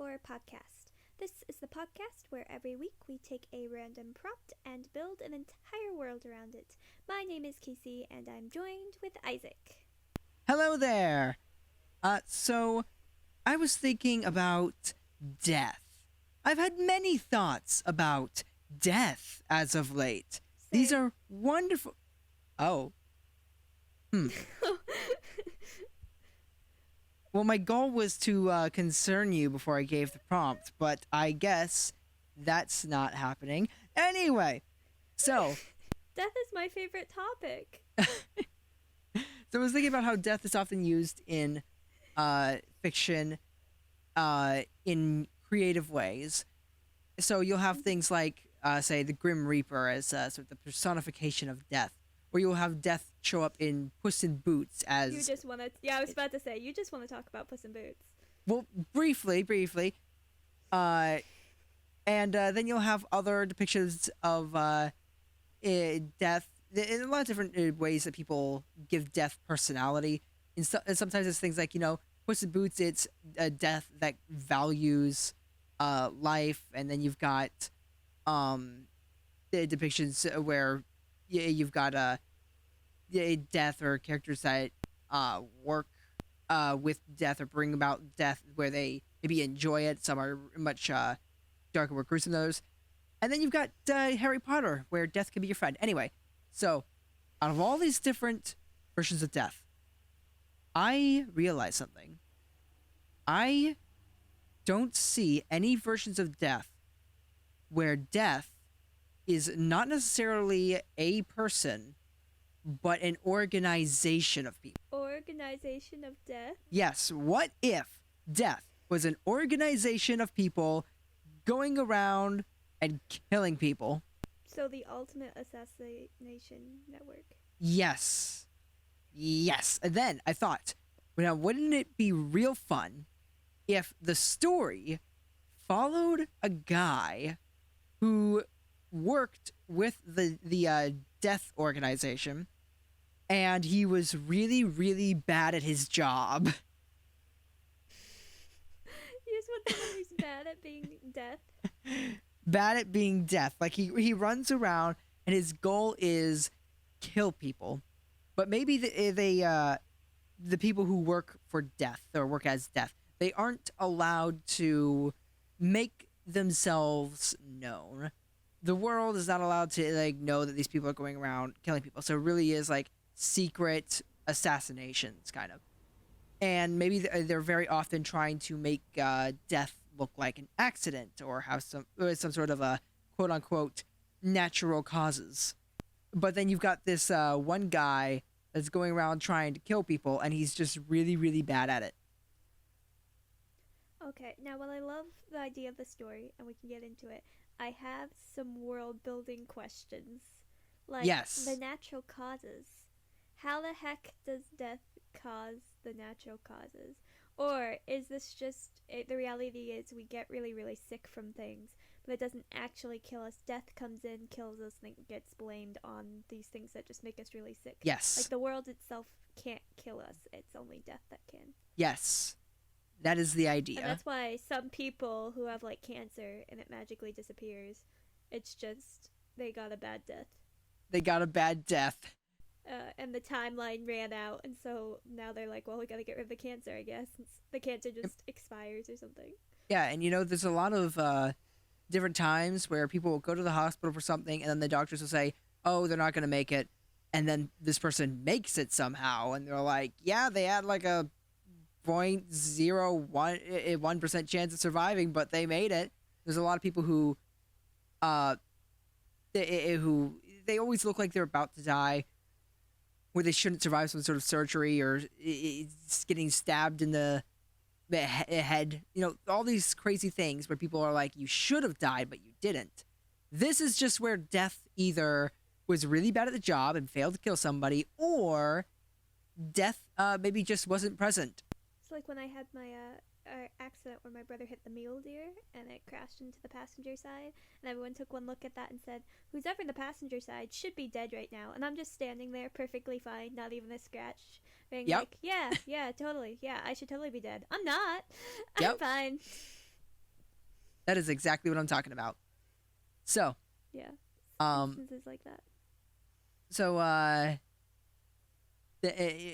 for podcast. This is the podcast where every week we take a random prompt and build an entire world around it. My name is Casey and I'm joined with Isaac. Hello there. So I was thinking about death. I've had many thoughts about death as of late. These Same. are wonderful. Oh, hmm. Well, my goal was to concern you before I gave the prompt, but I guess that's not happening. Anyway, so Death is my favorite topic. I was thinking about how death is often used in fiction, in creative ways. So you'll have things like, say, the Grim Reaper as sort of the personification of death, or you'll have death show up in Puss in Boots You as just want to, yeah, I was about to say, you just want to talk about Puss in Boots. well, briefly, uh, and then you'll have other depictions of death in a lot of different ways that people give death personality. And sometimes it's things like Puss in Boots. It's a death that values life, and then you've got the depictions where you've got death or characters that work with death or bring about death where they maybe enjoy it. Some are much darker, more gruesome than those. And then you've got Harry Potter, where death can be your friend. Anyway, so out of all these different versions of death, I realized something. I don't see any versions of death where death is not necessarily a person, but an organization of people. Organization of Death? Yes, what if death was an organization of people going around and killing people? So the ultimate assassination network. Yes. Yes. And then I thought, now wouldn't it be real fun if the story followed a guy who worked with the death organization, and he was really, really bad at his job. You just want someone who's bad at being death. Bad at being death. Like he runs around and his goal is kill people. But maybe the people who work for death or work as death, they aren't allowed to make themselves known. The world is not allowed to know that these people are going around killing people. So it really is like secret assassinations kind of. And maybe they're very often trying to make death look like an accident or have some sort of a quote unquote natural causes. But then you've got this one guy that's going around trying to kill people, and he's just really, really bad at it. Okay, now while I love the idea of the story, and we can get into it, I have some world building questions. Like, Yes. the natural causes. How the heck does death cause the natural causes? Or is this just, the reality is we get really, really sick from things, but it doesn't actually kill us. Death comes in, kills us, and it gets blamed on these things that just make us really sick. Yes. Like, the world itself can't kill us. It's only death that can. Yes. That is the idea. And that's why some people who have like cancer and it magically disappears, it's just they got a bad death. They got a bad death. And the timeline ran out, and so now they're like, well, we gotta get rid of the cancer, I guess. The cancer just expires or something. Yeah, and there's a lot of different times where people will go to the hospital for something, and then the doctors will say, oh, they're not going to make it. And then this person makes it somehow, and they're like, yeah, they had like a 0.01% chance of surviving, but they made it. There's a lot of people who they always look like they're about to die, where they shouldn't survive some sort of surgery or it's getting stabbed in the head. All these crazy things where people are like, you should have died, but you didn't. This is just where death either was really bad at the job and failed to kill somebody, or death maybe just wasn't present. It's like when I had my accident where my brother hit the mule deer and it crashed into the passenger side, and everyone took one look at that and said, who's ever in the passenger side should be dead right now. And I'm just standing there perfectly fine, not even a scratch, being Yep. like, yeah, totally, yeah, I should totally be dead. I'm not. Yep. I'm fine. That is exactly what I'm talking about. So, Yeah, um, instances like that. so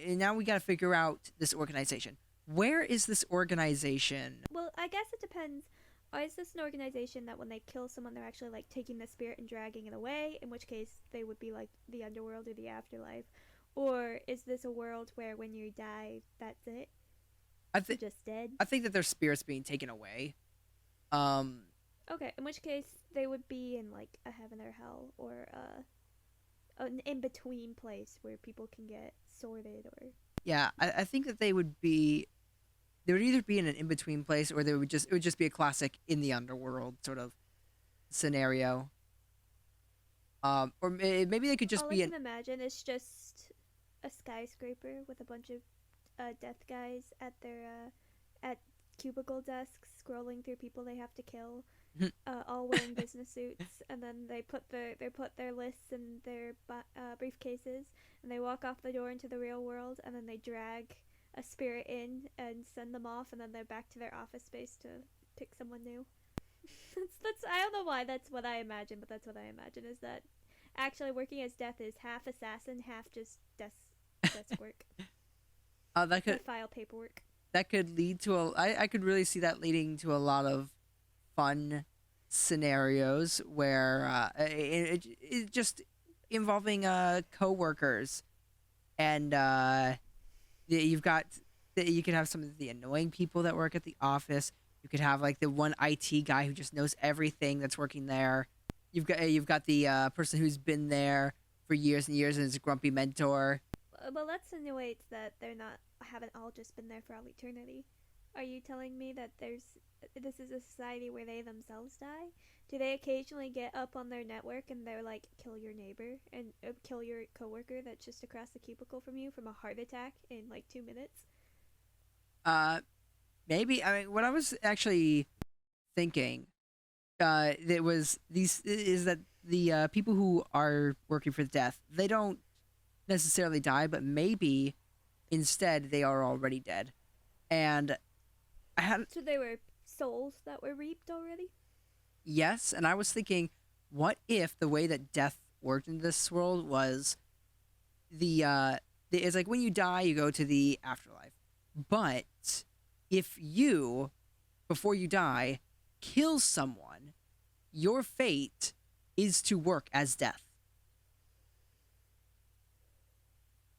now we got to figure out this organization. Where is this organization? Well, I guess it depends. Or is this an organization that when they kill someone, they're actually like taking the spirit and dragging it away? In which case, they would be like the underworld or the afterlife. Or is this a world where when you die, that's it? I You're think just dead? I think that their spirits being taken away. Um, Okay, in which case, they would be in like a heaven or hell or an in between place where people can get sorted or. yeah, I think that they would either be in an in between place or it would just be a classic in the underworld sort of scenario. Maybe they could just All I be an can imagine is just a skyscraper with a bunch of death guys at their at cubicle desks scrolling through people they have to kill, all wearing business suits, and then they put their lists in their briefcases, and they walk off the door into the real world, and then they drag a spirit in and send them off, and then they're back to their office space to pick someone new. That's I don't know why that's what I imagine, but that's what I imagine is that actually working as death is half assassin, half just desk work, that could file paperwork. lead to I could really see that leading to a lot of fun scenarios where it just involving coworkers and you've got you could have some of the annoying people that work at the office. You could have like the one IT guy who just knows everything that's working there. You've got the person who's been there for years and years and is a grumpy mentor. Well, that insinuates that they're not haven't all just been there for all eternity. Are you telling me that this is a society where they themselves die? Do they occasionally get up on their network and they're like, kill your neighbor and kill your coworker that's just across the cubicle from you from a heart attack in like 2 minutes? Uh, Maybe I mean what I was actually thinking that was these is that the people who are working for death they don't necessarily die, but maybe instead they are already dead. And I had So they were souls that were reaped already? yes, and I was thinking, what if the way that death worked in this world was it's like when you die, you go to the afterlife, but if you before you die kill someone, your fate is to work as death.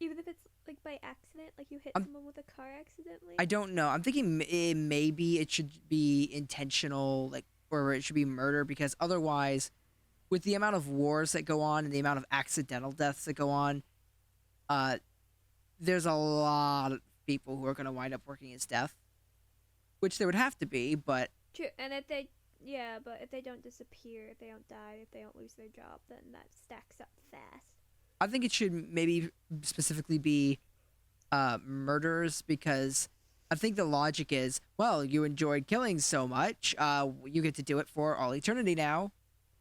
Even if it's like by accident, like you hit I'm, someone with a car accidentally? I don't know. I'm thinking maybe it should be intentional, like, or it should be murder, because otherwise, with the amount of wars that go on and the amount of accidental deaths that go on, uh, there's a lot of people who are going to wind up working as death, which there would have to be, but True, and if they, yeah, but if they don't disappear, if they don't die, if they don't lose their job, then that stacks up fast. I think it should maybe specifically be murders because I think the logic is, well, you enjoyed killing so much, you get to do it for all eternity now,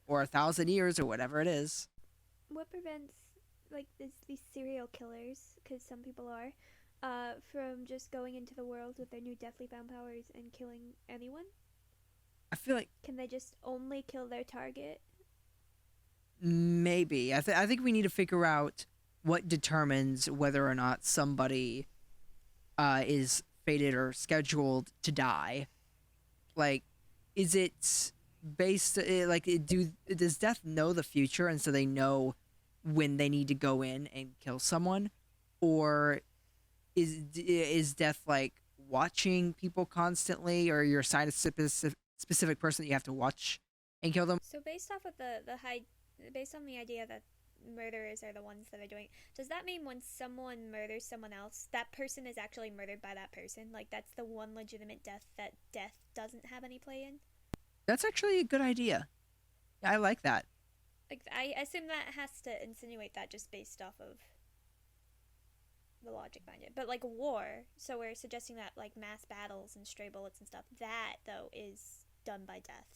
or 1,000 years, or whatever it is. What prevents like these serial killers, because some people are, from just going into the world with their new deathly found powers and killing anyone? I feel like Can they just only kill their target? maybe I think we need to figure out what determines whether or not somebody is fated or scheduled to die. Like, is it based like does death know the future and so they know when they need to go in and kill someone, or is death like watching people constantly, or you're assigned a specific person that you have to watch and kill them? So based off of the high, based on the idea that murderers are the ones that are doing, does that mean when someone murders someone else, that person is actually murdered by that person? Like that's the one legitimate death that death doesn't have any play in? That's actually a good idea. Yeah, I like that. Like I assume that has to insinuate that just based off of the logic behind it. But like war, so we're suggesting that like mass battles and stray bullets and stuff, that though is done by death.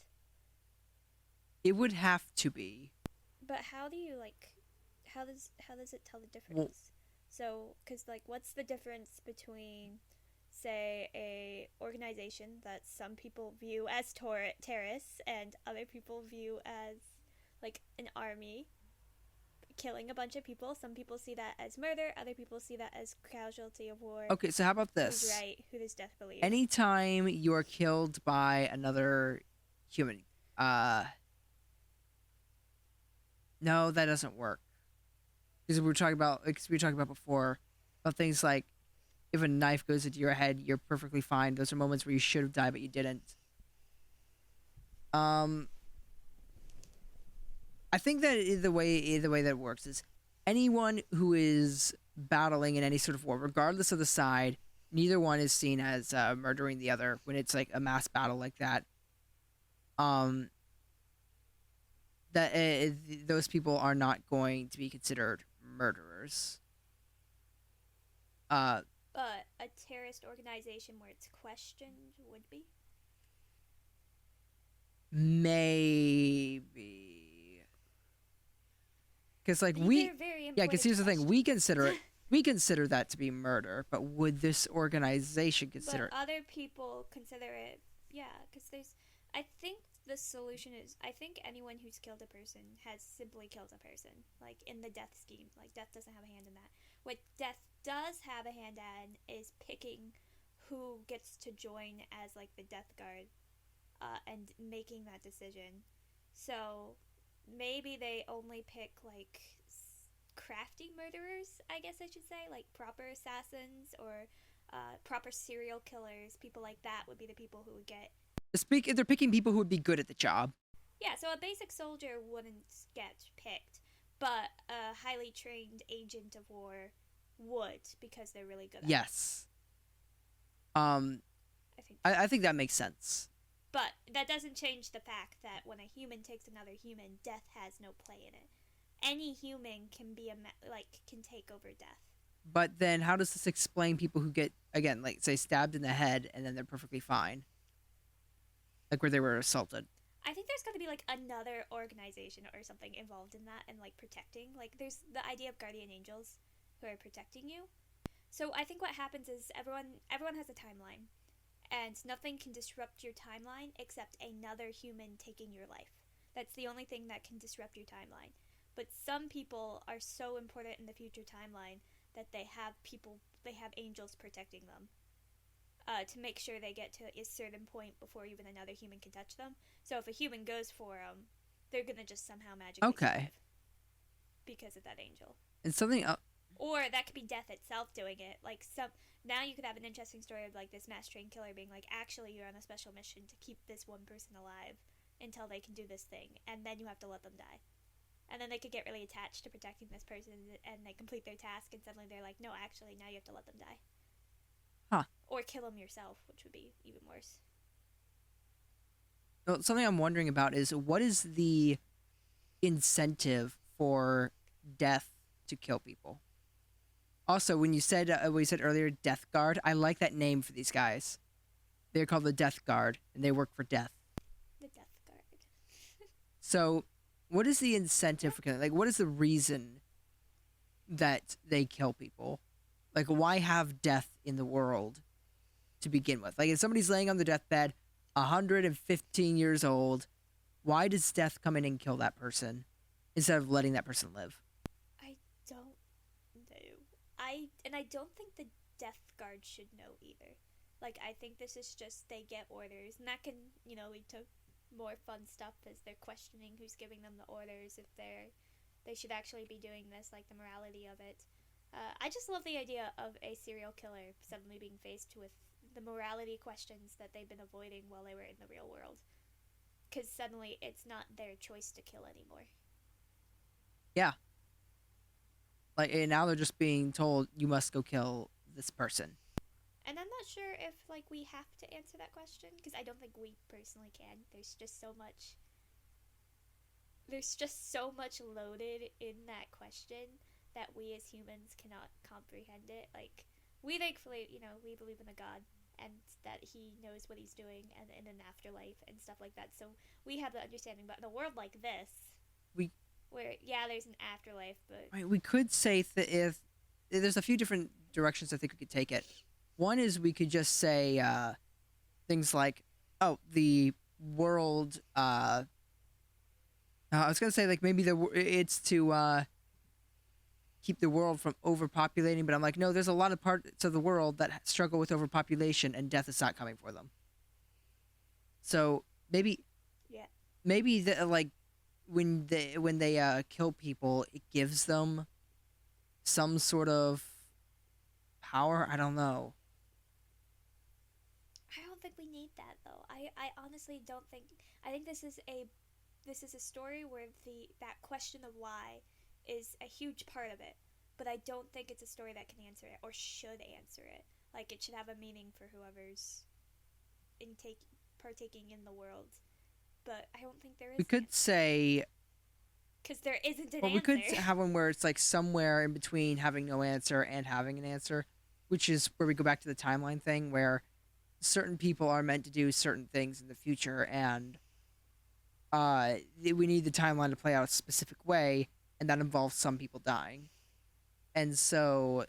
It would have to be. But how do you like how does it tell the difference? Well, So cuz like what's the difference between say, a organization that some people view as terrorists and other people view as like an army killing a bunch of people. Some people see that as murder, other people see that as casualty of war. Okay, so how about Who's this? right? Who does death believe? Anytime you are killed by another human, uh, no, that doesn't work. Because we were talking about before, about things like if a knife goes into your head, you're perfectly fine. Those are moments where you should have died, but you didn't. Um, I think that the way that it works is anyone who is battling in any sort of war, regardless of the side, neither one is seen as murdering the other when it's like a mass battle like that. Um, that those people are not going to be considered murderers. Uh, But a terrorist organization where it's questioned would be. maybe because like we, They're very yeah. Because important here's the thing: we consider it, questions. we consider that to be murder, but would this organization consider But other people consider it, yeah, because there's. I think the solution is. I think anyone who's killed a person has simply killed a person, like in the death scheme. Like, death doesn't have a hand in that. What death does have a hand in is picking who gets to join as, like, the death guard, and making that decision. So maybe they only pick, like, crafty murderers, I guess I should say, like proper assassins or proper serial killers. People like that would be the people who would get. speak? They're picking people who would be good at the job. Yeah, so a basic soldier wouldn't get picked, but a highly trained agent of war would because they're really good at it. Yes. I think. I think that makes sense. But that doesn't change the fact that when a human takes another human, death has no play in it. Any human can be can take over death. But then, how does this explain people who get again, like say, stabbed in the head and then they're perfectly fine, like where they were assaulted? I think there's got to be like another organization or something involved in that and like protecting. Like there's the idea of guardian angels who are protecting you. So I think what happens is everyone has a timeline, and nothing can disrupt your timeline except another human taking your life. That's the only thing that can disrupt your timeline. But some people are so important in the future timeline that they have angels protecting them, to make sure they get to a certain point before even another human can touch them. So if a human goes for them, they're gonna just somehow magically Okay. survive because of that angel. And something else. Or that could be death itself doing it. Like now you could have an interesting story of like this mass trained killer being like, actually you're on a special mission to keep this one person alive until they can do this thing, and then you have to let them die. And then they could get really attached to protecting this person, and they complete their task, and suddenly they're like, no, actually, now you have to let them die. Huh. Or kill them yourself, which would be even worse. Well, something I'm wondering about is what is the incentive for death to kill people? Also, when you said what you said earlier, Death Guard, I like that name for these guys. They're called the Death Guard, and they work for death. The Death Guard. So, what is the incentive for killing? Like, what is the reason that they kill people? Like, why have death in the world to begin with? Like, if somebody's laying on the deathbed, 115 years old, why does death come in and kill that person instead of letting that person live? I don't know. I don't think the Death Guard should know either. Like, I think this is just they get orders, and that can, lead to more fun stuff as they're questioning who's giving them the orders, if they should actually be doing this, like the morality of it. I just love the idea of a serial killer suddenly being faced with the morality questions that they've been avoiding while they were in the real world. Because suddenly it's not their choice to kill anymore. Yeah. Like, and now they're just being told, you must go kill this person. And I'm not sure if, like, we have to answer that question, because I don't think we personally can. There's just so much loaded in that question that we as humans cannot comprehend it. Like, we thankfully, we believe in a God, and that he knows what he's doing, and in an afterlife and stuff like that. So we have the understanding. But in a world like this, where there's an afterlife, but right, we could say that if there's a few different directions I think we could take it. One is we could just say things like, "Oh, the world." I was gonna say like maybe it's to keep the world from overpopulating, but I'm like, no, there's a lot of parts of the world that struggle with overpopulation, and death is not coming for them. So maybe Yeah. like when they kill people, it gives them some sort of power. I don't know. I don't think we need that though. I honestly don't think. I think this is a story where that question of why is a huge part of it, but I don't think it's a story that can answer it or should answer it. Like it should have a meaning for whoever's intake partaking in the world, but I don't think there We is an could answer say, because there isn't an well, we could answer. have one where it's like somewhere in between having no answer and having an answer, which is where we go back to the timeline thing, where certain people are meant to do certain things in the future, and we need the timeline to play out a specific way, and that involves some people dying. And so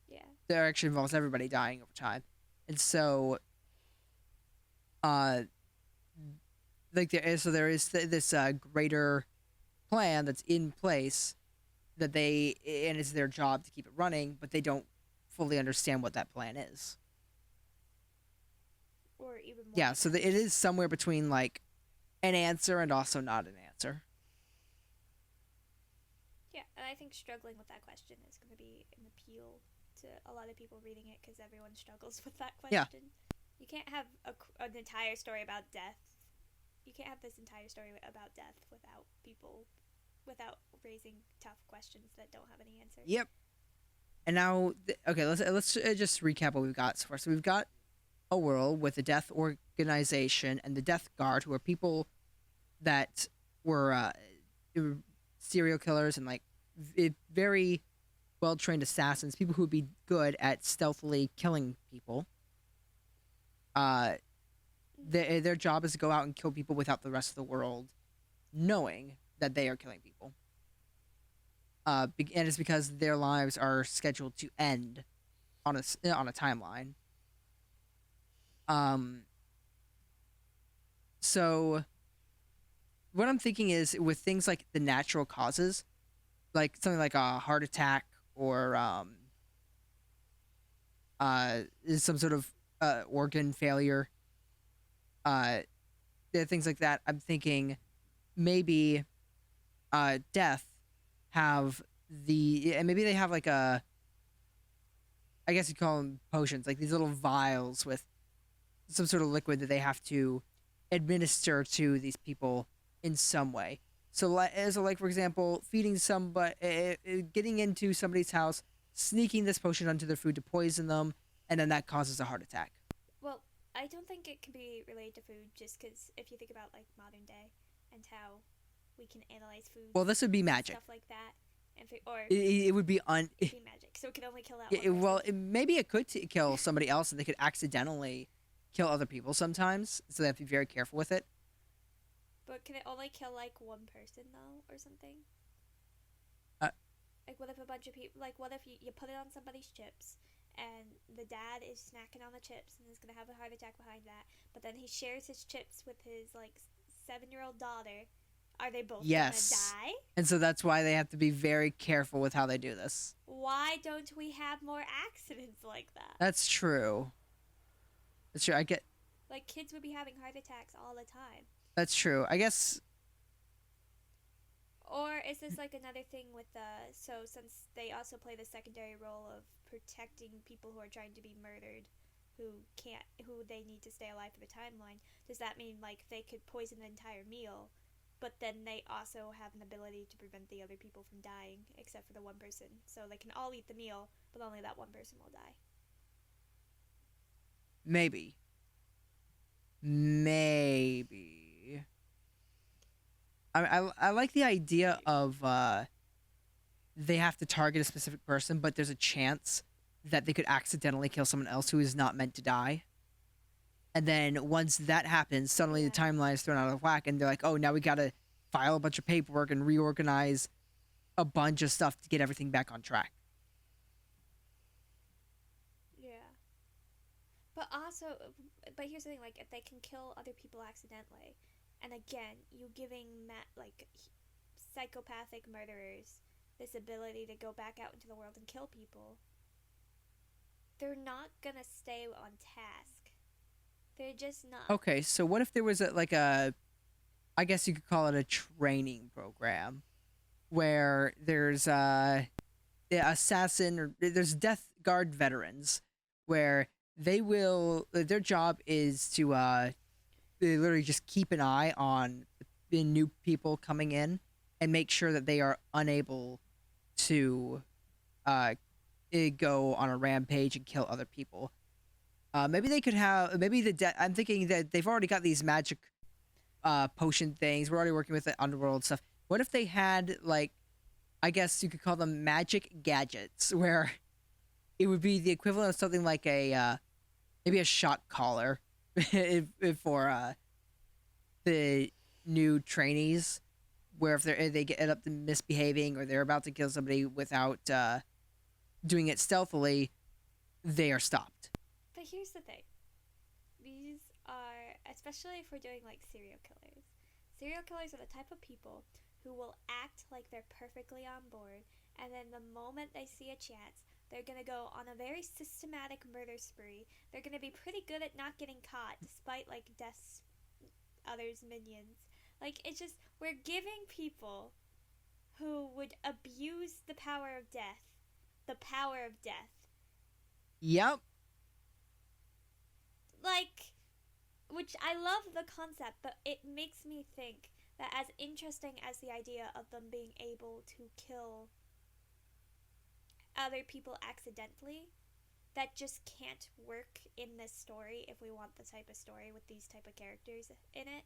Yeah. that actually involves everybody dying over time. And so, uh, there is this greater plan that's in place that and it's their job to keep it running, but they don't fully understand what that plan is. Or even more Yeah, so it dependent. is somewhere between like an answer and also not an answer. Yeah, and I think struggling with that question is going to be an appeal to a lot of people reading it because everyone struggles with that Yeah, question. You can't have an entire story about death. You can't have this entire story about death without raising tough questions that don't have any answer. yep. And now, okay, let's just recap what we've got so far. So we've got a world with a death organization and the Death Guard, who are people that were serial killers and like very well trained assassins, people who would be good at stealthily killing people. Uh, their job is to go out and kill people without the rest of the world knowing that they are killing people. And it's because their lives are scheduled to end on a timeline. Um, so what I'm thinking is with things like the natural causes, like something like a heart attack or some sort of organ failure, uh, things like that. I'm thinking maybe death have and maybe they have like I guess you call them potions, like these little vials with some sort of liquid that they have to administer to these people in some way. So, like for example, feeding somebody, getting into somebody's house, sneaking this potion onto their food to poison them, and then that causes a heart attack. Well, I don't think it can be related to food just because if you think about like modern day and how we can analyze foods Well, this would be and magic. stuff like that, and or It would be it'd be magic, so it could only kill that one person. well, maybe it could kill somebody else, and they could accidentally kill other people sometimes. So they have to be very careful with it. But can it only kill like one person though, or something? Uh, Like what if a bunch of people? Like what if you put it on somebody's chips, and the dad is snacking on the chips and is gonna have a heart attack behind that, but then he shares his chips with his like 7-year-old daughter. Are they both yes. gonna die? And so that's why they have to be very careful with how they do this. Why don't we have more accidents like that? That's true. That's true. I get. Like kids would be having heart attacks all the time. That's true. I guess. Or is this like another thing with so since they also play the secondary role of protecting people who are trying to be murdered, who they need to stay alive for the timeline, does that mean like they could poison the entire meal, but then they also have an ability to prevent the other people from dying except for the one person, so they can all eat the meal, but only that one person will die? Maybe. Maybe. I like the idea of they have to target a specific person, but there's a chance that they could accidentally kill someone else who is not meant to die. And then once that happens, suddenly the timeline is thrown out of whack, and they're like, "Oh, now we gotta file a bunch of paperwork and reorganize a bunch of stuff to get everything back on track." Yeah. But also, but here's the thing: like, if they can kill other people accidentally, and again, you giving like psychopathic murderers this ability to go back out into the world and kill people, they're not gonna stay on task. They're just not. Okay, so what if there was a I guess you could call it a training program where there's assassin or there's death guard veterans where their job is to they literally just keep an eye on the new people coming in and make sure that they are unable to uh go on a rampage and kill other people. Maybe they could have maybe I'm thinking that they've already got these magic potion things. We're already working with the underworld stuff. What if they had like, I guess you could call them magic gadgets, where it would be the equivalent of something like a maybe a shot collar for the new trainees, where if they get up to misbehaving or they're about to kill somebody without doing it stealthily, they are stopped. But here's the thing: these are, especially if we're doing like serial killers. Serial killers are the type of people who will act like they're perfectly on board, and then the moment they see a chance, they're gonna go on a very systematic murder spree. They're gonna be pretty good at not getting caught, despite like deaths, others' minions. Like, it's just, we're giving people who would abuse the power of death, the power of death. Yep. Like, which I love the concept, but it makes me think that as interesting as the idea of them being able to kill other people accidentally, that just can't work in this story if we want the type of story with these type of characters in it.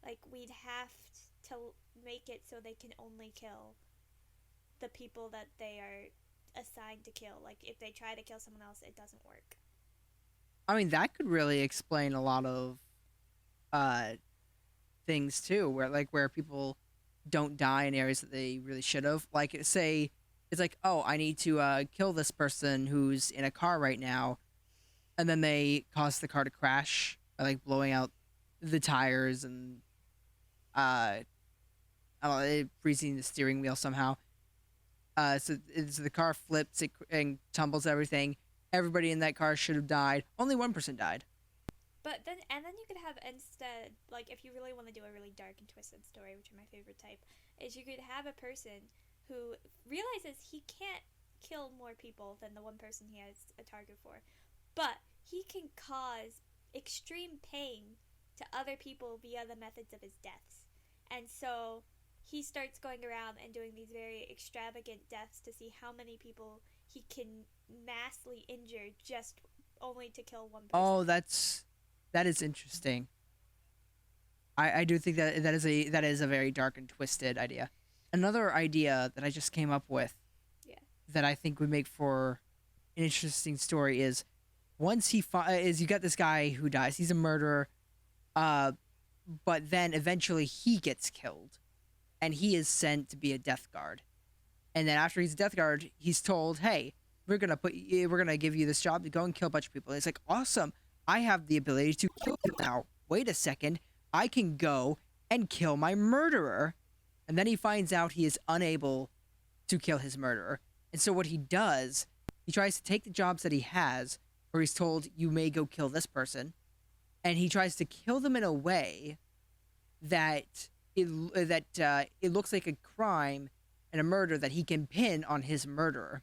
Like, we'd have to make it so they can only kill the people that they are assigned to kill. Like, if they try to kill someone else, it doesn't work. I mean, that could really explain a lot of uh things too, where people don't die in areas that they really should have. Like, say it's like, oh, I need to kill this person who's in a car right now, and then they cause the car to crash by like blowing out the tires and I don't know, freezing the steering wheel somehow. So the car flips and tumbles everything. Everybody in that car should have died. Only one person died. But then, and then you could have instead, like, if you really want to do a really dark and twisted story, which are my favorite type, is you could have a person who realizes he can't kill more people than the one person he has a target for, but he can cause extreme pain to other people via the methods of his deaths. And so he starts going around and doing these very extravagant deaths to see how many people he can massively injure just only to kill one person. Oh, that is interesting. I do think that that is a very dark and twisted idea. Another idea that I just came up with Yeah. that I think would make for an interesting story is is you got this guy who dies. He's a murderer, uh, but then eventually he gets killed, and he is sent to be a death guard. And then after he's a death guard, he's told, "Hey, we're gonna give you this job to go and kill a bunch of people." And it's like, awesome! I have the ability to kill them now. Wait a second, I can go and kill my murderer. And then he finds out he is unable to kill his murderer. And so what he does, he tries to take the jobs that he has, where he's told you may go kill this person, and he tries to kill them in a way that it looks like a crime and a murder that he can pin on his murderer,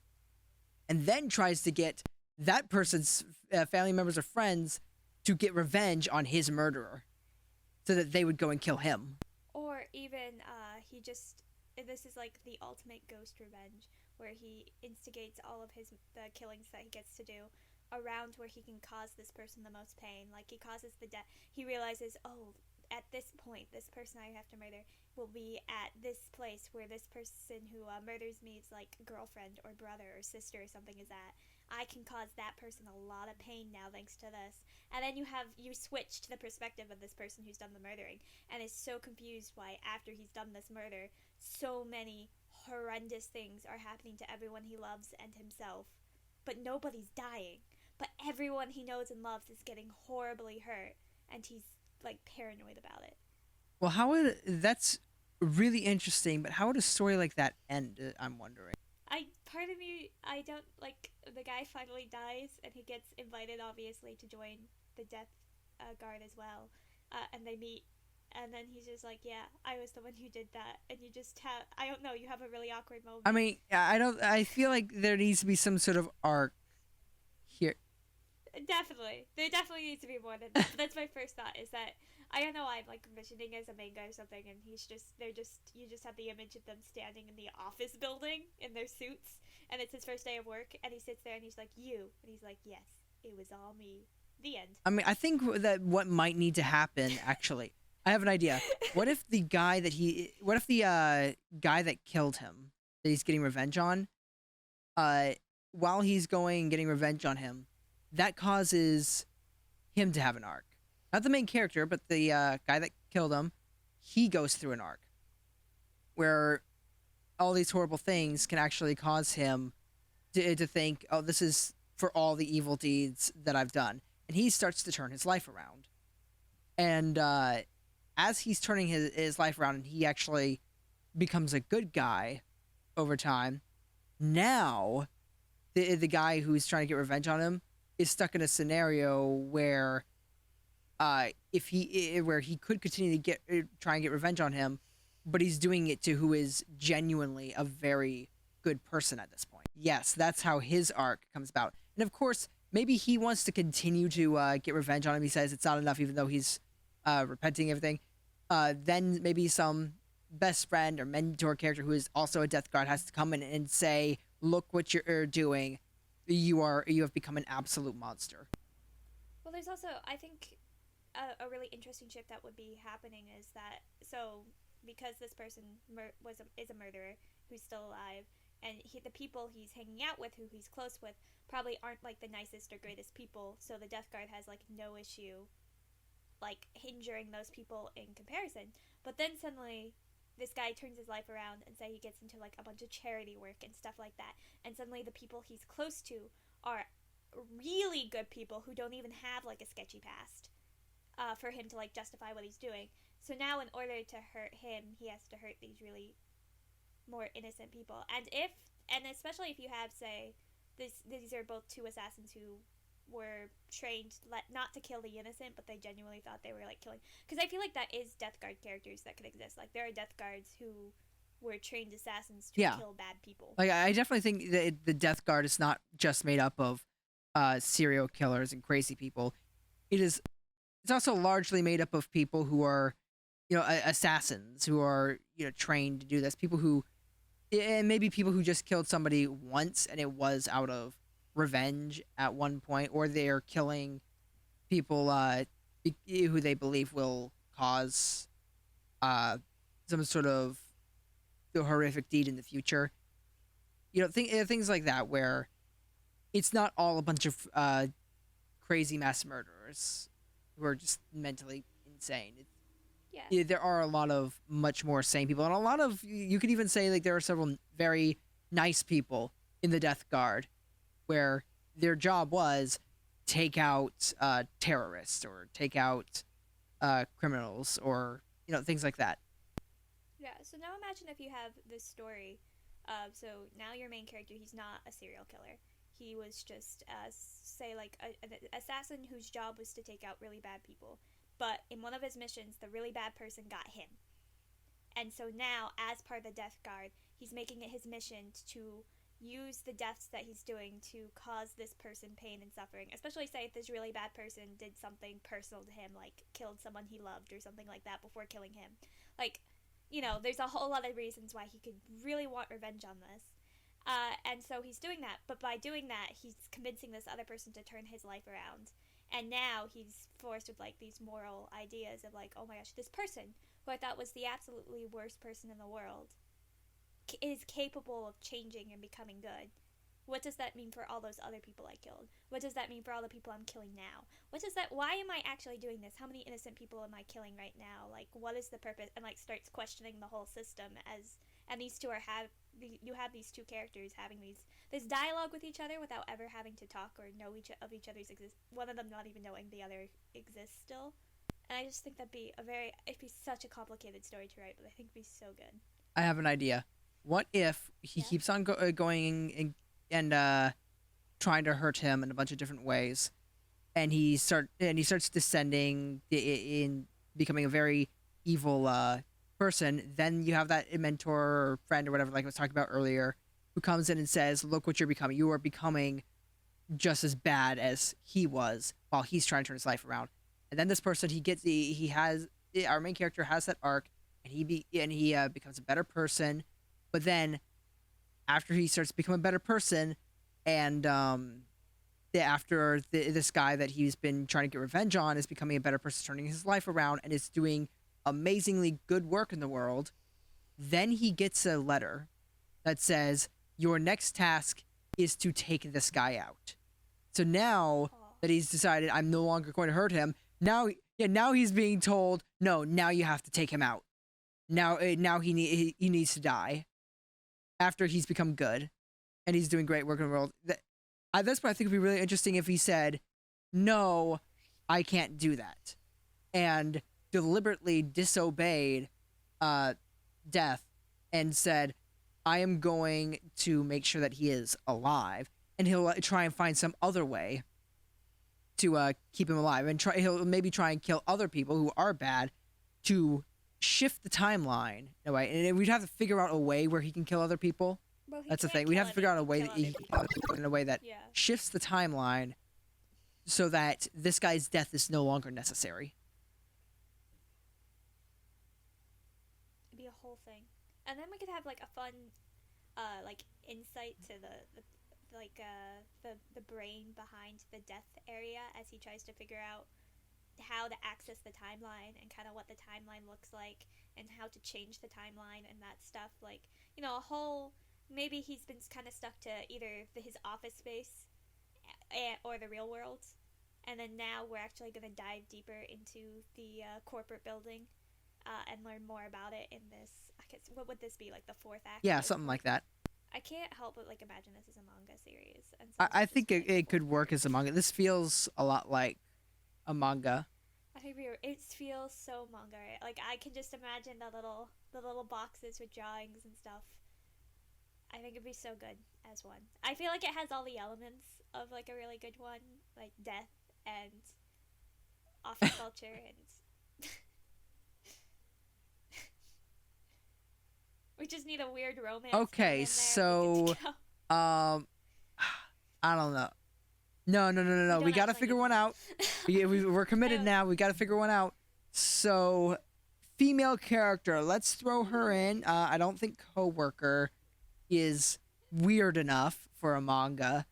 and then tries to get that person's family members or friends to get revenge on his murderer, so that they would go and kill him. Or even he just, this is like the ultimate ghost revenge, where he instigates all of the killings that he gets to do around where he can cause this person the most pain. Like, he causes the death. He realizes, oh, at this point, this person I have to murder will be at this place where this person who murders me's like girlfriend or brother or sister or something is at. I can cause that person a lot of pain now thanks to this. And then you switch to the perspective of this person who's done the murdering and is so confused why after he's done this murder, so many horrendous things are happening to everyone he loves and himself, but nobody's dying. but everyone he knows and loves is getting horribly hurt, and he's like paranoid about it. Well, that's really interesting, but how would a story like that end? I'm wondering. I part of me I don't like the guy finally dies and he gets invited obviously to join the death guard as well, and they meet. And then he's just like, "Yeah, I was the one who did that." And you just have—I don't know—you have a really awkward moment. I mean, I don't. I feel like there needs to be some sort of arc here. Definitely, there definitely needs to be more than that. But that's my first thought. Is that I don't know. I'm like envisioning as a manga or something, and they're just you just have the image of them standing in the office building in their suits, and it's his first day of work, and he sits there and he's like, "You," and he's like, "Yes, it was all me." The end. I mean, I think that what might need to happen actually. I have an idea. What if the guy that he? What if the guy that killed him, that he's getting revenge on, uh, while he's going and getting revenge on him, that causes him to have an arc. Not the main character, but the guy that killed him. He goes through an arc where all these horrible things can actually cause him to think, oh, this is for all the evil deeds that I've done. And he starts to turn his life around. And as he's turning his life around and he actually becomes a good guy over time, now the guy who's trying to get revenge on him is stuck in a scenario where if he where he could continue to try and get revenge on him, but he's doing it to who is genuinely a very good person at this point. Yes, that's how his arc comes about. And of course, maybe he wants to continue to get revenge on him. He says it's not enough, even though he's repenting everything. Then maybe some best friend or mentor character who is also a death guard has to come in and say, "Look what you're doing. You have become an absolute monster." Well, there's also, I think, a really interesting shift that would be happening is that because this person is a murderer who's still alive, and the people he's hanging out with, who he's close with, probably aren't like the nicest or greatest people. So the Death Guard has like no issue, like injuring those people in comparison. But then suddenly, this guy turns his life around and say he gets into like a bunch of charity work and stuff like that, and suddenly the people he's close to are really good people who don't even have like a sketchy past for him to like justify what he's doing. So now, in order to hurt him, he has to hurt these really more innocent people. And especially if you have, say, these are both two assassins who were trained not to kill the innocent, but they genuinely thought they were like killing. Because I feel like that is Death Guard characters that could exist. Like there are Death Guards who were trained assassins to kill bad people. Like I definitely think that the Death Guard is not just made up of serial killers and crazy people. It's also largely made up of people who are, assassins who are, trained to do this. People who, and maybe people who just killed somebody once and it was out of revenge at one point, or they're killing people who they believe will cause some sort of horrific deed in the future. Things like that where it's not all a bunch of crazy mass murderers who are just mentally insane. There are a lot of much more sane people, and a lot of, you could even say, like, there are several very nice people in the Death Guard where their job was take out terrorists or take out criminals, or things like that. Yeah, so now imagine if you have this story so now your main character, he's not a serial killer. He was just, say, like, an assassin whose job was to take out really bad people. But in one of his missions, the really bad person got him. And so now, as part of the Death Guard, he's making it his mission to use the deaths that he's doing to cause this person pain and suffering. Especially, say, if this really bad person did something personal to him, like killed someone he loved or something like that before killing him. Like, there's a whole lot of reasons why he could really want revenge on this. And so he's doing that, but by doing that, he's convincing this other person to turn his life around. And now he's forced with, like, these moral ideas of, like, oh my gosh, this person, who I thought was the absolutely worst person in the world, is capable of changing and becoming good. What does that mean for all those other people I killed? What does that mean for all the people I'm killing now? Why am I actually doing this? How many innocent people am I killing right now? Like, what is the purpose? And, like, starts questioning the whole system and these two are you have these two characters having this dialogue with each other without ever having to talk or know each other's exist. One of them not even knowing the other exists still. And I just think it'd be such a complicated story to write, but I think it'd be so good. I have an idea. What if he Yeah. keeps on going and trying to hurt him in a bunch of different ways, and he starts descending in becoming a very evil person. Then you have that mentor or friend or whatever, like I was talking about earlier, who comes in and says, "Look what you're becoming. You are becoming just as bad as he was while he's trying to turn his life around." And then this person, he has our main character has that arc, and he becomes a better person. But then after he starts to become a better person, and after this guy that he's been trying to get revenge on is becoming a better person, turning his life around, and is doing amazingly good work in the world, then he gets a letter that says, "Your next task is to take this guy out." So now Oh. that he's decided, I'm no longer going to hurt him, now he's being told, no, now you have to take him out. Now he needs to die after he's become good and he's doing great work in the world. At this point, I think it'd be really interesting if he said, "No, I can't do that," and deliberately disobeyed Death and said, "I am going to make sure that he is alive," and he'll try and find some other way to keep him alive, and he'll maybe try and kill other people who are bad to shift the timeline in a way. And we'd have to figure out a way where he can kill other people. Well, he That's the can't thing. We have kill to figure out a any- way kill that other he people. can kill other people in a way that Yeah. shifts the timeline so that this guy's death is no longer necessary. It'd be a whole thing, and then we could have like a fun, like insight to the brain behind the death area as he tries to figure out how to access the timeline and kind of what the timeline looks like and how to change the timeline and that stuff. Like, a whole, maybe he's been kind of stuck to either his office space or the real world, and then now we're actually going to dive deeper into the corporate building and learn more about it in this. I guess, what would this be, like the fourth act? Yeah, something like that. I can't help but like imagine this as a manga series, and so I it's think just, like, it could four work as a parts. manga. This feels a lot like a manga. I think it feels so manga. Like I can just imagine the little boxes with drawings and stuff. I think it'd be so good as one. I feel like it has all the elements of like a really good one, like death and office culture, and we just need a weird romance thing in Okay, there. so We're good to go. I don't know. No. We We don't got to actually figure need one to. out. We're committed Oh. now. We got to figure one out. So, female character. Let's throw her in. I don't think coworker is weird enough for a manga.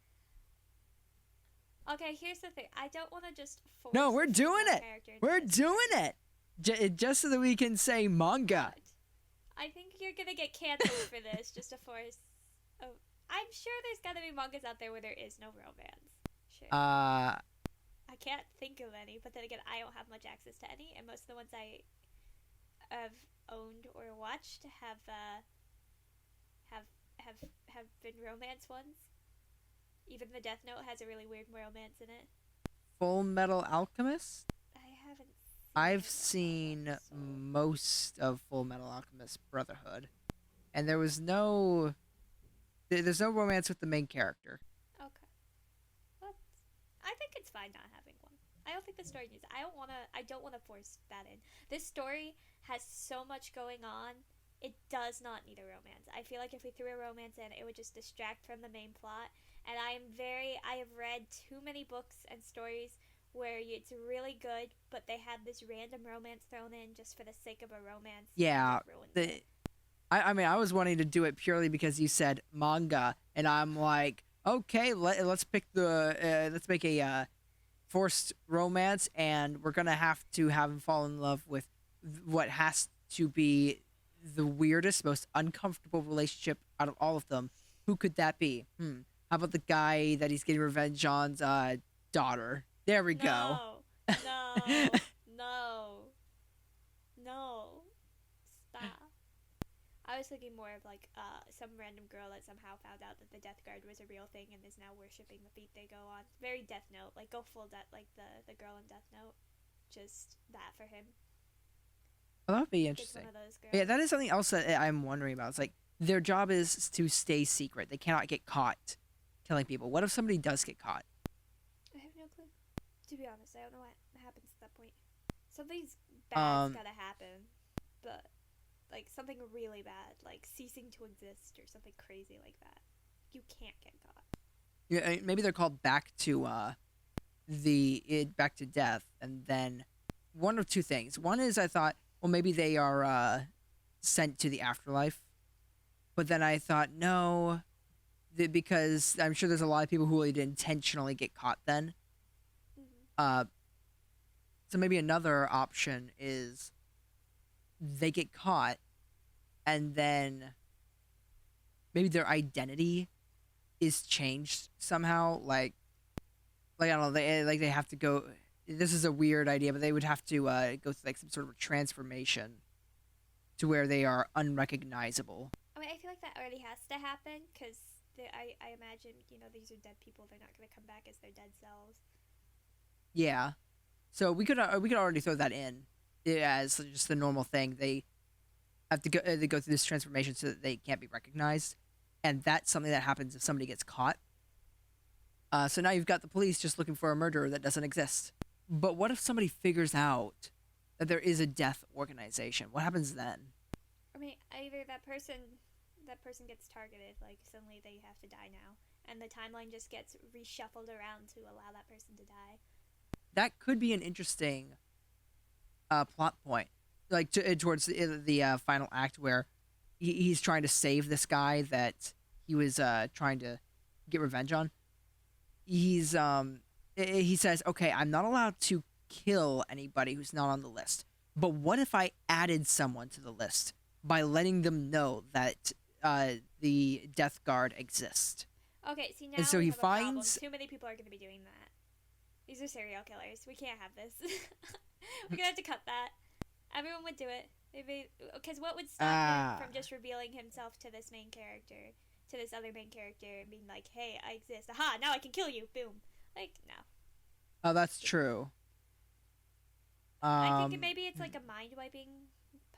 Okay, here's the thing. I don't want to just force. No, we're a doing female it. character into We're this doing story. it. Just so that we can say manga. But I think you're gonna get canceled for this just to force. Oh, I'm sure there's gotta be mangas out there where there is no romance. Sure. I can't think of any, but then again, I don't have much access to any, and most of the ones I have owned or watched have have have been romance ones. Even the Death Note has a really weird romance in it. Full Metal Alchemist. I haven't. I've it, seen so- most of Full Metal Alchemist Brotherhood, and there's no romance with the main character. Okay. But I think it's fine not having one. I don't think the story needs. I don't wanna force that in. This story has so much going on. It does not need a romance. I feel like if we threw a romance in, it would just distract from the main plot. And I have read too many books and stories where it's really good, but they have this random romance thrown in just for the sake of a romance. and Yeah, it ruins it. I mean, I was wanting to do it purely because you said manga, and I'm like, okay, let's make a forced romance, and we're gonna have to have him fall in love with what has to be the weirdest, most uncomfortable relationship out of all of them. Who could that be? How about the guy that he's getting revenge on's daughter? There we go. No. No. Stop. I was thinking more of like some random girl that somehow found out that the Death Guard was a real thing and is now worshipping the feet they go on. Very Death Note, like go full death, like the girl in Death Note. Just that for him. Well, that would be Gets one interesting. of those Yeah, girls. that is something else that I'm wondering about. It's like their job is to stay secret. They cannot get caught killing people. What if somebody does get caught? I have no clue. To be honest, I don't know what happens at that point. Something's bad's Um, gotta happen, but like something really bad, like ceasing to exist or something crazy like that. You can't get caught. yeah, maybe they're called back to back to death, and then one of two things. One is I thought, well, maybe they are sent to the afterlife, but then I thought no, because I'm sure there's a lot of people who would intentionally get caught then. Mm-hmm. Uh, so maybe another option is they get caught, and then maybe their identity is changed somehow. Like I don't know, they have to go. This is a weird idea, but they would have to go through like some sort of transformation to where they are unrecognizable. I mean, I feel like that already has to happen because I imagine these are dead people. They're not gonna come back as their dead selves. Yeah, so we could already throw that in as just the normal thing. They have to go they go through this transformation so that they can't be recognized, and that's something that happens if somebody gets caught. So now you've got the police just looking for a murderer that doesn't exist. But what if somebody figures out that there is a death organization? What happens then? I mean, either that person gets targeted, like suddenly they have to die now, and the timeline just gets reshuffled around to allow that person to die. That could be an interesting plot point, like towards the final act where he's trying to save this guy that he was trying to get revenge on. He says, "Okay, I'm not allowed to kill anybody who's not on the list. But what if I added someone to the list by letting them know that the Death Guard exists?" Okay, see And now so we he have a problem. finds Too many people are going to be doing that. These are serial killers. We can't have this. We're gonna have to cut that. Everyone would do it. Because what would stop him from just revealing himself to this main character, to this other main character, and being like, "Hey, I exist. Aha! Now I can kill you." Boom. Like no. oh, that's true. I think Um, maybe it's like a mind wiping,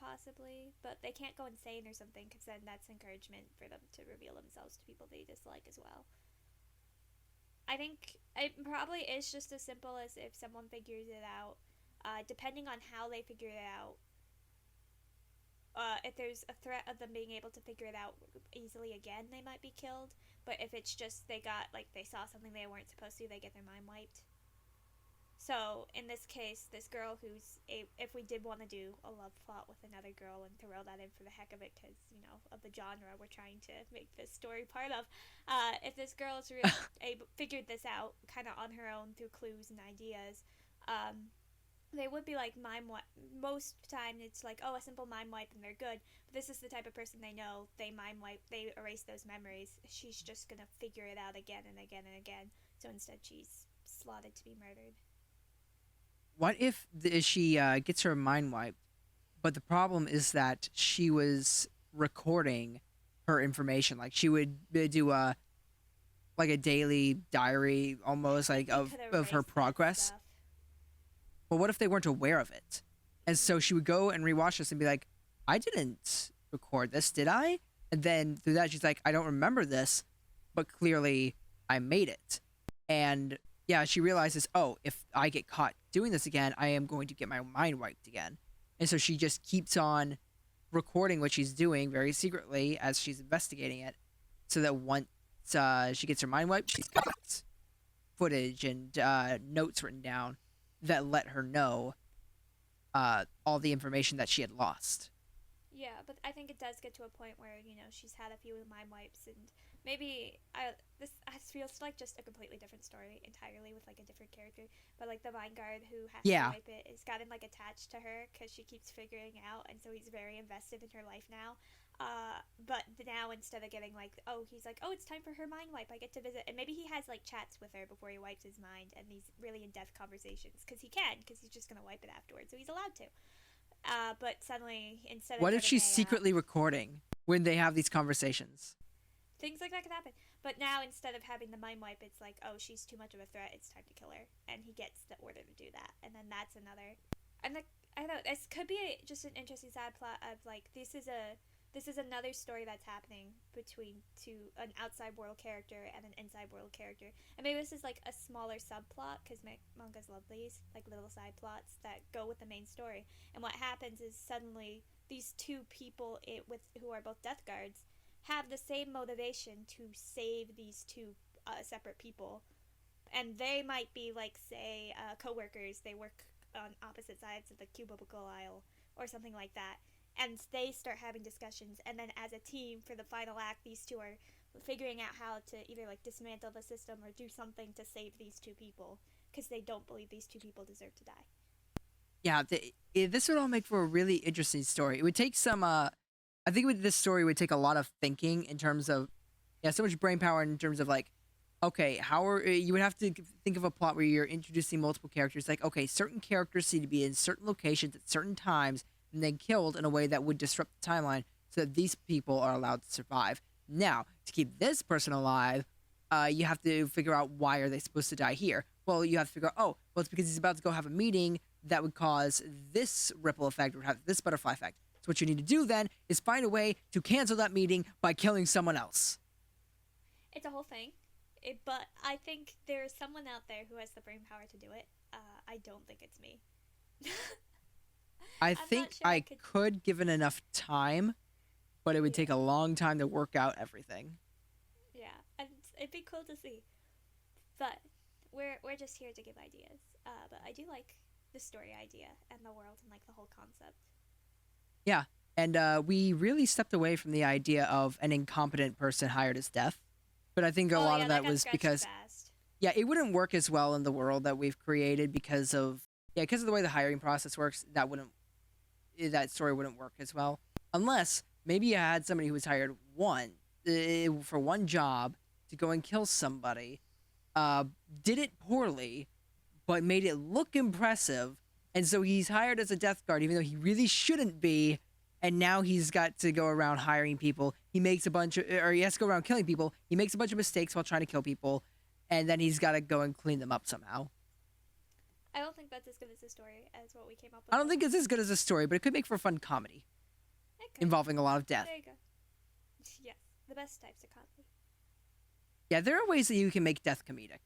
possibly, but they can't go insane or something, because then that's encouragement for them to reveal themselves to people they dislike as well. I think it probably is just as simple as if someone figures it out. Depending on how they figure it out, if there's a threat of them being able to figure it out easily again, they might be killed. But if it's just they saw something they weren't supposed to, they get their mind wiped. So in this case, this girl if we did want to do a love plot with another girl and throw that in for the heck of it, because of the genre we're trying to make this story part of, if this girl is really figured this out kind of on her own through clues and ideas, they would be like mime wipe. Most time it's like, oh, a simple mime wipe and they're good. But this is the type of person they know. They mime wipe. They erase those memories. She's just gonna figure it out again and again and again. So instead, she's slotted to be murdered. what if she gets her mind wiped, but the problem is that she was recording her information. Like she would do a like a daily diary almost Like like they could of her erase that progress. stuff. But what if they weren't aware of it? And so she would go and rewatch this and be like, I didn't record this, did I? And then through that, she's like, I don't remember this, but clearly I made it. And yeah, she realizes, oh, if I get caught doing this again, I am going to get my mind wiped again. And so she just keeps on recording what she's doing very secretly as she's investigating it, so that once she gets her mind wiped, she's got footage and notes written down that let her know all the information that she had lost. Yeah, but I think it does get to a point where she's had a few mind wipes, and maybe this feels like just a completely different story entirely with like a different character. But like the mind guard who has to Yeah. wipe it is gotten like attached to her because she keeps figuring out, and so he's very invested in her life now. But now instead of getting like, oh, he's like, oh, it's time for her mind wipe. I get to visit, and maybe he has like chats with her before he wipes his mind, and these really in depth conversations because he can, because he's just gonna wipe it afterwards, so he's allowed to. But suddenly, instead of What if getting she's a secretly recording when they have these conversations? things like that could happen. But now instead of having the mind wipe, it's like, oh, she's too much of a threat. It's time to kill her, and he gets the order to do that. And then that's another. And like, I don't know. This could be just an interesting side plot of like this is another story that's happening between an outside world character and an inside world character. And maybe this is like a smaller subplot because mangas love these like little side plots that go with the main story. And what happens is suddenly these two people who are both death guards have the same motivation to save these two separate people, and they might be like say co-workers. They work on opposite sides of the cubicle aisle or something like that, and they start having discussions, and then as a team for the final act, these two are figuring out how to either like dismantle the system or do something to save these two people because they don't believe these two people deserve to die. Yeah, this would all make for a really interesting story. It would take some. I think this story would take a lot of thinking in terms of, yeah, so much brain power in terms of like, okay, how are you would have to think of a plot where you're introducing multiple characters. Like, okay, certain characters need to be in certain locations at certain times and then killed in a way that would disrupt the timeline so that these people are allowed to survive. Now, to keep this person alive, you have to figure out why are they supposed to die here. Well, you have to figure out, oh, well, it's because he's about to go have a meeting that would cause this ripple effect, would have this butterfly effect. So what you need to do then is find a way to cancel that meeting by killing someone else. It's a whole thing, but I think there's someone out there who has the brain power to do it. I don't think it's me. I I'm not think sure I could given enough time, but it would take a long time to work out everything. Yeah, and it'd be cool to see. But we're just here to give ideas. But I do like the story idea and the world and like the whole concept. Yeah, and we really stepped away from the idea of an incompetent person hired as death. But I think a Oh lot yeah, of that that got was scratched because, fast. yeah, it wouldn't work as well in the world that we've created because of, yeah, because of the way the hiring process works. That story wouldn't work as well unless maybe you had somebody who was hired for one job to go and kill somebody, uh, did it poorly, but made it look impressive, and so he's hired as a death guard even though he really shouldn't be. And now he's got to go around hiring people. He makes a bunch of, or he has to go around killing people. He makes a bunch of mistakes while trying to kill people, and then he's got to go and clean them up somehow. I don't think that's as good as a story as what we came up with. I don't think it's as good as a story, but it could make for a fun comedy It could. involving a lot of death. There you go. Yes, the best types of comedy. Yeah, there are ways that you can make death comedic.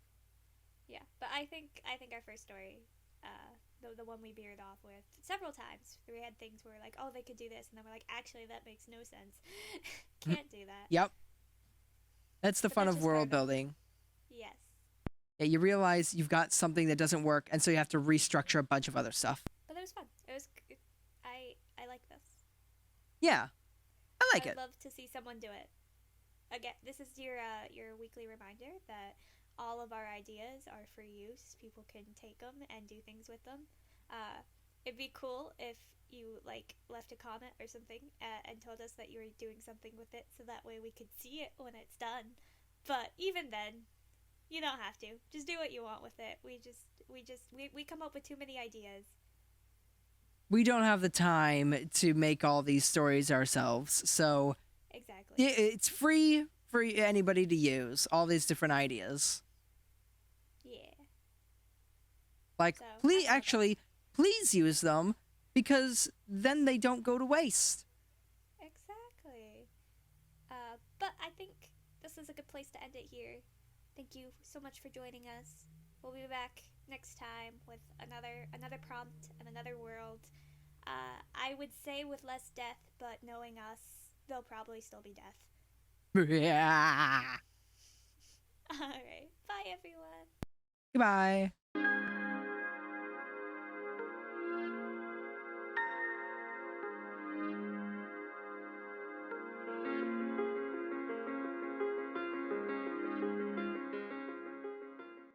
Yeah, but I think our first story, the one we veered off with several times, we had things where we're like, oh, they could do this, and then we're like, actually, that makes no sense. Can't do that. Yep. That's the But fun that's of just world part of it. building. Yes. Yeah, you realize you've got something that doesn't work, and so you have to restructure a bunch of other stuff. But it was fun. I like this. Yeah, I like I'd it. love to see someone do it. Again, this is your weekly reminder that all of our ideas are for use. People can take them and do things with them. It'd be cool if you like left a comment or something and told us that you were doing something with it, so that way we could see it when it's done. But even then, you don't have to. Just do what you want with it. We come up with too many ideas. We don't have the time to make all these stories ourselves, so Exactly. it's free for anybody to use all these different ideas. Yeah. Like, So, please, I love actually, please use them because then they don't go to waste. Exactly. But I think this is a good place to end it here. Thank you so much for joining us. We'll be back next time with another prompt and another world. I would say with less death, but knowing us, there'll probably still be death. Yeah. All right. Bye, everyone. Goodbye.